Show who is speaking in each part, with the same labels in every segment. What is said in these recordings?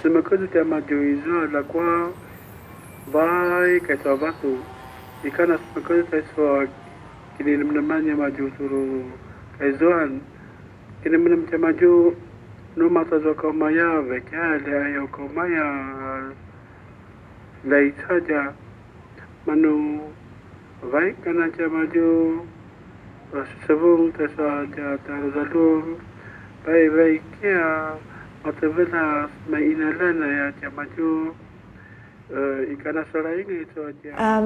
Speaker 1: Semakosa dia maju izua la kwa vai kai so batu. Ikana semakosa tai so kini namanya maju suru kai zoan. Kini namanya maju no mata zo ko maya vekya le ayo ko maya lai saja manu vai kana dia maju sebelum tesa dia tarzalum vai kia atavela mainalana ya dia maju.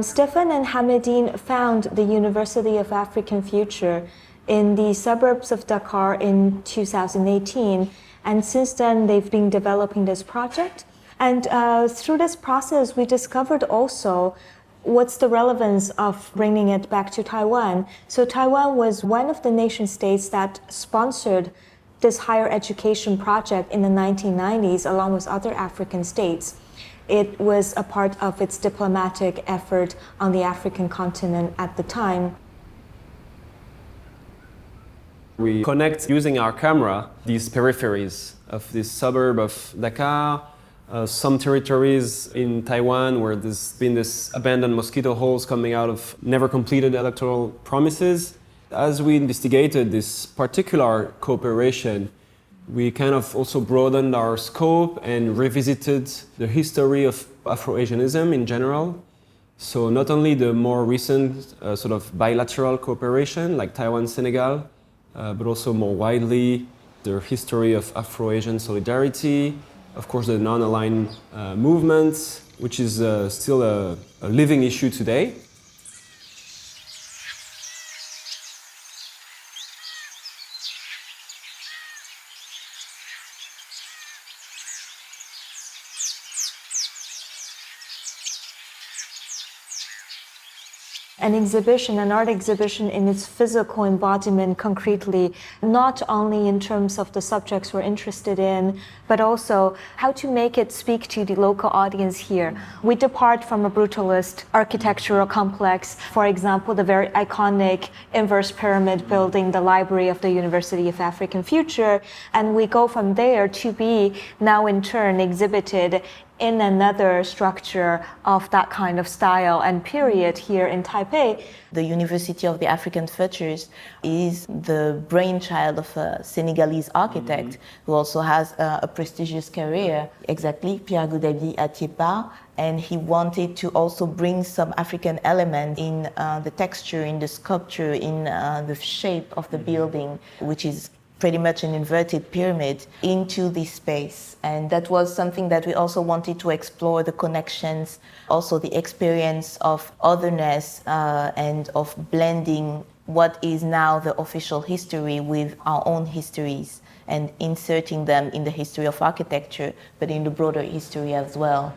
Speaker 2: Stefan and Hamidine found the University of African Future in the suburbs of Dakar in 2018, and since then they've been developing this project. And through this process, we discovered also what's the relevance of bringing it back to Taiwan. So Taiwan was one of the nation states that sponsored this higher education project in the 1990s, along with other African states. It was a part of its diplomatic effort on the African continent at the time.
Speaker 3: We connect using our camera these peripheries of this suburb of Dakar, some territories in Taiwan where there's been this abandoned mosquito holes coming out of never completed electoral promises. As we investigated this particular cooperation, we kind of also broadened our scope and revisited the history of Afro-Asianism in general. So not only the more recent sort of bilateral cooperation like Taiwan-Senegal, but also more widely the history of Afro-Asian solidarity, of course the non-aligned movement, which is still a living issue today.
Speaker 2: An exhibition, an art exhibition in its physical embodiment concretely, not only in terms of the subjects we're interested in, but also how to make it speak to the local audience here. We depart from a brutalist architectural complex, for example, the very iconic inverse pyramid building, the Library of the University of African Future, and we go from there to be now in turn exhibited in another structure of that kind of style and period here in Taipei.
Speaker 4: The University of the African Futures is the brainchild of a Senegalese architect who also has a prestigious career, exactly, Pierre Goudabi Atipa, and he wanted to also bring some African element in the texture, in the sculpture, in the shape of the building, which is pretty much an inverted pyramid, into this space. And that was something that we also wanted to explore, the connections, also the experience of otherness and of blending what is now the official history with our own histories and inserting them in the history of architecture, but in the broader history as well.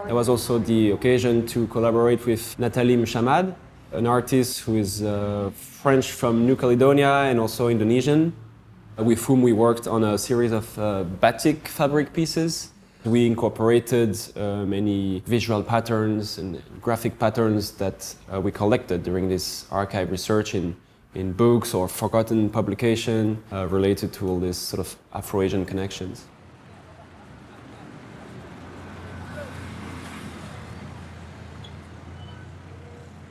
Speaker 3: There was also the occasion to collaborate with Nathalie Mchamad, an artist who is French from New Caledonia and also Indonesian, with whom we worked on a series of batik fabric pieces. We incorporated many visual patterns and graphic patterns that we collected during this archive research in books or forgotten publication related to all these sort of Afro-Asian connections.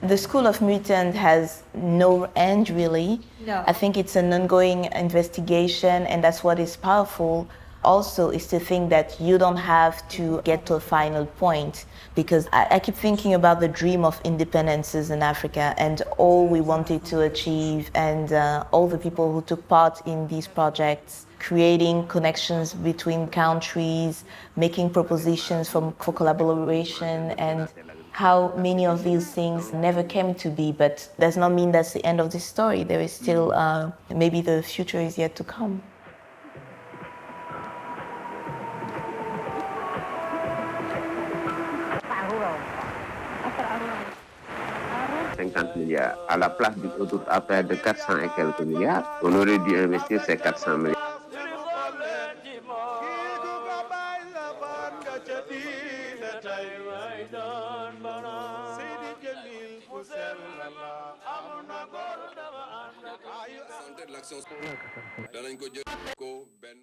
Speaker 4: The School of Mutants has no end, really.
Speaker 2: No.
Speaker 4: I think it's an ongoing investigation, and that's what is powerful. Also, is to think that you don't have to get to a final point, because I keep thinking about the dream of independences in Africa and all we wanted to achieve, and all the people who took part in these projects, creating connections between countries, making propositions for collaboration, and how many of these things never came to be, but does not mean that's the end of the story. There is still, maybe the future is yet to come.
Speaker 5: Milliards. À la place du autour à faire de 400 et quelques milliards, on aurait dû investir ces 400 milliards.
Speaker 6: l'action danañ ko jël ko benn